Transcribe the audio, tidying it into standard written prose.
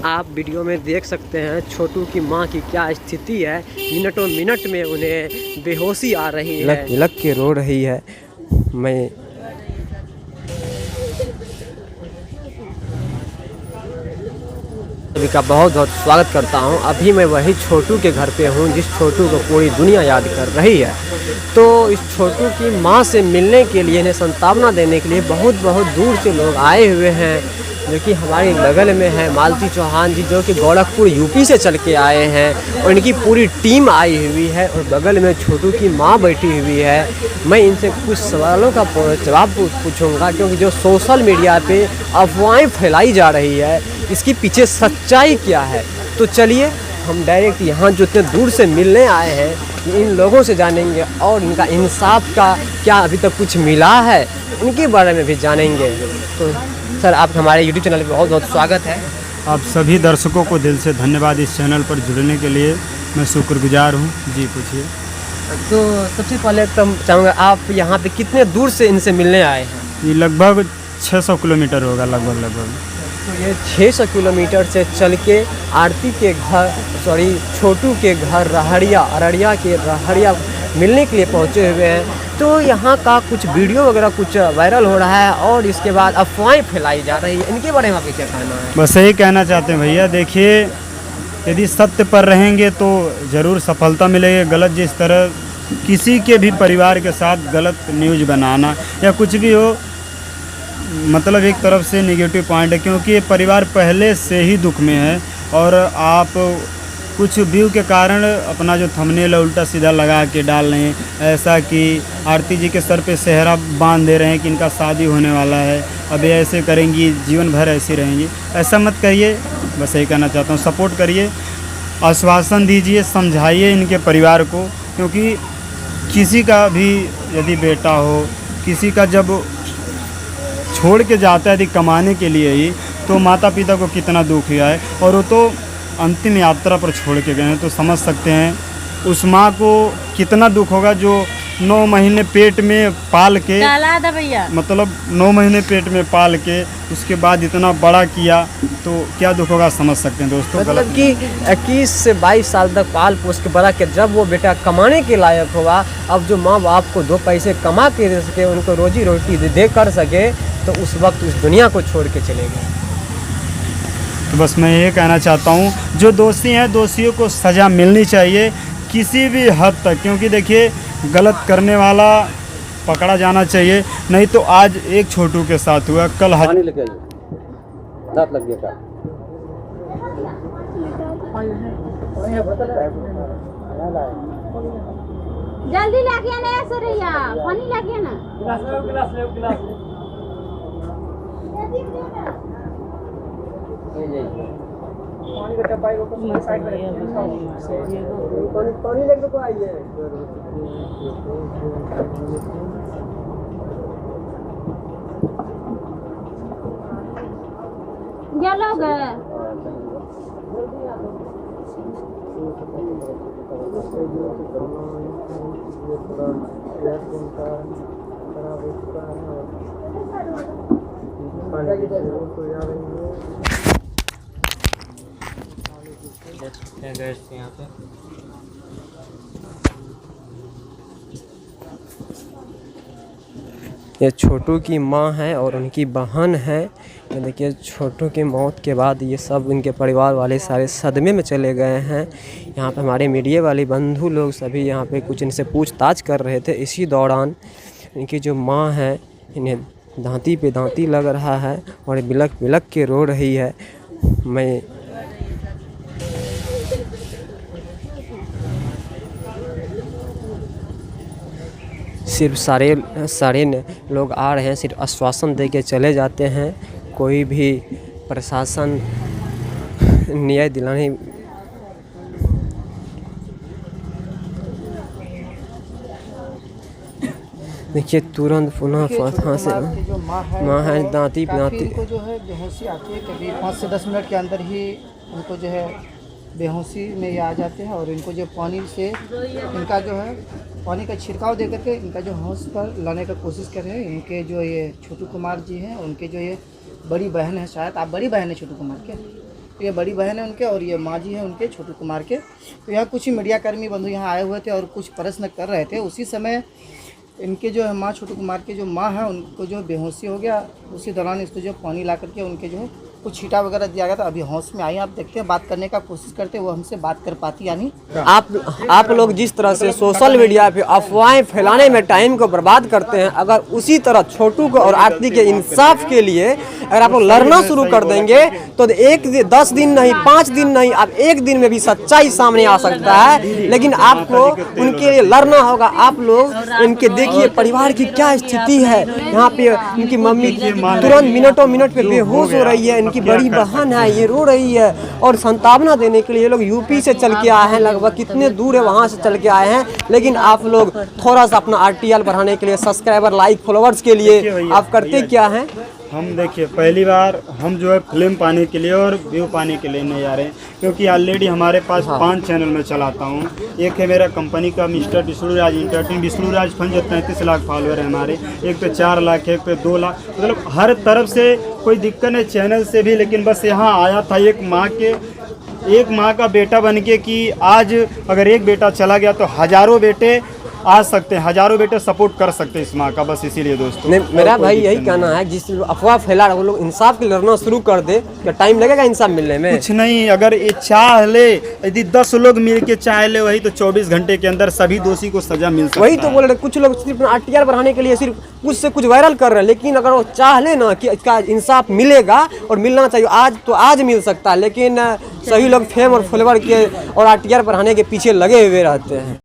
आप वीडियो में देख सकते हैं छोटू की मां की क्या स्थिति है। मिनटों मिनट में उन्हें बेहोशी आ रही है, लग लग के रो रही है। मैं सभी का बहुत बहुत स्वागत करता हूं। अभी मैं वही छोटू के घर पे हूं जिस छोटू को पूरी दुनिया याद कर रही है। तो इस छोटू की मां से मिलने के लिए, इन्हें सांत्वना देने के लिए बहुत बहुत दूर से लोग आए हुए हैं, जो कि हमारे बगल में है मालती चौहान जी, जो कि गोरखपुर यूपी से चल के आए हैं और इनकी पूरी टीम आई हुई है। और बगल में छोटू की मां बैठी हुई है। मैं इनसे कुछ सवालों का जवाब पूछूंगा, क्योंकि जो सोशल मीडिया पे अफवाहें फैलाई जा रही है, इसके पीछे सच्चाई क्या है। तो चलिए हम डायरेक्ट यहाँ जो इतने दूर से मिलने आए हैं इन लोगों से जानेंगे और इनका इंसाफ का क्या अभी तक कुछ मिला है उनके बारे में भी जानेंगे। तो सर, आप हमारे यूट्यूब चैनल पर बहुत बहुत स्वागत है। आप सभी दर्शकों को दिल से धन्यवाद इस चैनल पर जुड़ने के लिए, मैं शुक्रगुजार हूँ। जी पूछिए। तो सबसे पहले तो चाहूँगा, आप यहाँ पे कितने दूर से इनसे मिलने आए हैं? ये लगभग 600 किलोमीटर होगा लगभग। तो ये 600 किलोमीटर से चल के आरती के घर, छोटू के घर अररिया के रहरिया मिलने के लिए पहुँचे हुए हैं। तो यहाँ का कुछ वीडियो वगैरह कुछ वायरल हो रहा है और इसके बाद अफवाहें फैलाई जा रही है, इनके बारे में आपको क्या कहना है? बस यही कहना चाहते हैं भैया, देखिए यदि सत्य पर रहेंगे तो ज़रूर सफलता मिलेगी। गलत जिस तरह किसी के भी परिवार के साथ गलत न्यूज़ बनाना या कुछ भी हो, मतलब एक तरफ से नेगेटिव पॉइंट है, क्योंकि ये परिवार पहले से ही दुख में है। और आप कुछ व्यू के कारण अपना जो थंबनेल उल्टा सीधा लगा के डाल रहे हैं, ऐसा कि आरती जी के सर पे सेहरा बांध दे रहे हैं कि इनका शादी होने वाला है, अब ये ऐसे करेंगी, जीवन भर ऐसी रहेंगी। ऐसा मत करिए, बस यही कहना चाहता हूँ। सपोर्ट करिए, आश्वासन दीजिए, समझाइए इनके परिवार को, क्योंकि किसी का भी यदि बेटा हो, किसी का जब छोड़ के जाता है यदि कमाने के लिए ही, तो माता पिता को कितना दुख हुआ है। और वो तो अंतिम यात्रा पर छोड़ के गए हैं, तो समझ सकते हैं उस माँ को कितना दुख होगा जो 9 महीने पेट में पाल के, मतलब 9 महीने पेट में पाल के उसके बाद इतना बड़ा किया, तो क्या दुख होगा समझ सकते हैं दोस्तों। मतलब कि 21 से 22 साल तक पाल पोस के बड़ा के जब वो बेटा कमाने के लायक होगा, अब जो माँ बाप को 2 पैसे कमा के दे सके, उनको रोजी रोटी दे कर सके, तो उस वक्त उस दुनिया को छोड़ के चले गए। तो बस मैं ये कहना चाहता हूँ, जो दोषी हैं दोषियों को सज़ा मिलनी चाहिए किसी भी हद तक, क्योंकि देखिए गलत करने वाला पकड़ा जाना चाहिए। नहीं तो आज एक छोटू के साथ हुआ, कल पानी लेके आइए, दांत लग गया क्या? जल्दी लागिए ना सरैया, पानी लागिए ना। पानी का टप्पा को साइड में पानी लेके को आइए। क्या लोग यहाँ पे ये छोटू की माँ है और उनकी बहन है। ये देखिए, छोटू की मौत के बाद ये सब इनके परिवार वाले सारे सदमे में चले गए हैं। यहाँ पे हमारे मीडिया वाले बंधु लोग सभी यहाँ पे कुछ इनसे पूछताछ कर रहे थे। इसी दौरान इनकी जो माँ है, इन्हें दांती पे दांती लग रहा है और बिलक बिलक के रो रही है। मैं सिर्फ सारे लोग आ रहे हैं, सिर्फ आश्वासन दे के चले जाते हैं। कोई भी प्रशासन न्याय दिलाने देखिए तुरंत पुनः फतहा से माँ है दांती इनको जो है बेहोशी आती है, कभी 5 से 10 मिनट के अंदर ही उनको जो है बेहोशी में ये आ जाते हैं। और इनको जो पानी से इनका जो है पानी का छिड़काव दे करके इनका जो होश पर लाने का कोशिश कर रहे हैं। इनके जो ये छोटू कुमार जी हैं, उनके जो ये बड़ी बहन है, शायद आप बड़ी बहन है छोटू कुमार के? ये बड़ी बहन है उनके और ये माँ जी है उनके छोटू कुमार के। तो यहाँ कुछ ही मीडिया कर्मी बंधु यहाँ आए हुए थे और कुछ प्रश्न कर रहे थे। उसी समय इनके जो है माँ छोटू कुमार के जो माँ है उनको जो बेहोशी हो गया। उसी दौरान इसको जो पानी ला करके उनके जो है कुछ छींटा वगैरह दिया गया था। अभी होश में आई, आप देखते हैं, बात करने का कोशिश करते हैं, वो हमसे बात कर पाती यानी। आप लोग जिस तरह से सोशल मीडिया पे अफवाहें फैलाने में टाइम को बर्बाद करते हैं, अगर उसी तरह छोटू को और आरती के इंसाफ के लिए अगर आप लोग लड़ना शुरू कर देंगे तो 10 दिन नहीं, 5 दिन नहीं, आप 1 दिन में भी सच्चाई सामने आ सकता है। लेकिन आपको उनके लिए लड़ना होगा। आप लोग उनके देखिए परिवार की क्या स्थिति है। यहाँ पे उनकी मम्मी तुरंत मिनटों मिनट पे बेहोश हो रही है। इनकी बड़ी बहन है, ये रो रही है। और सांत्वना देने के लिए ये लोग यूपी से चल के आए हैं, लगभग कितने दूर है वहाँ से चल के आए हैं। लेकिन आप लोग थोड़ा सा अपना RTL बढ़ाने के लिए, सब्सक्राइबर, लाइक, फॉलोअर्स के लिए आप करते क्या हैं? हम देखिए पहली बार हम जो है फिल्म पाने के लिए और व्यू पाने के लिए नहीं आ रहे हैं, क्योंकि ऑलरेडी हमारे पास 5 चैनल में चलाता हूँ। एक है मेरा कंपनी का mister Vishnu Raj entertain, Vishnu Raj fun, जो 33 लाख फॉलोअर है हमारे। एक पे 4 लाख है, एक पे 2 लाख, मतलब हर तरफ से कोई दिक्कत नहीं चैनल से भी। लेकिन बस यहाँ आया था एक माँ का बेटा बन के कि आज अगर एक बेटा चला गया तो हज़ारों बेटे आ सकते हैं, हज़ारों बेटे सपोर्ट कर सकते हैं इस माँ का। बस इसीलिए दोस्तों मेरा भाई यही कहना है, जिस अफवाह फैला रहे वो लोग इंसाफ के लड़ना शुरू कर दे। क्या टाइम लगेगा इंसाफ मिलने में? कुछ नहीं, अगर ये चाह ले, यदि 10 लोग मिल के चाह ले वही, तो 24 घंटे के अंदर सभी दोषी को सजा मिल सकता है। वही तो बोल रहे, कुछ लोग सिर्फ RTL बढ़ाने के लिए सिर्फ कुछ से कुछ वायरल कर रहे हैं। लेकिन अगर वो चाह ले ना कि इसका इंसाफ मिलेगा और मिलना चाहिए आज, तो आज मिल सकता है। लेकिन सभी लोग फेम और फॉलोवर के और RTL बढ़ाने के पीछे लगे हुए रहते हैं।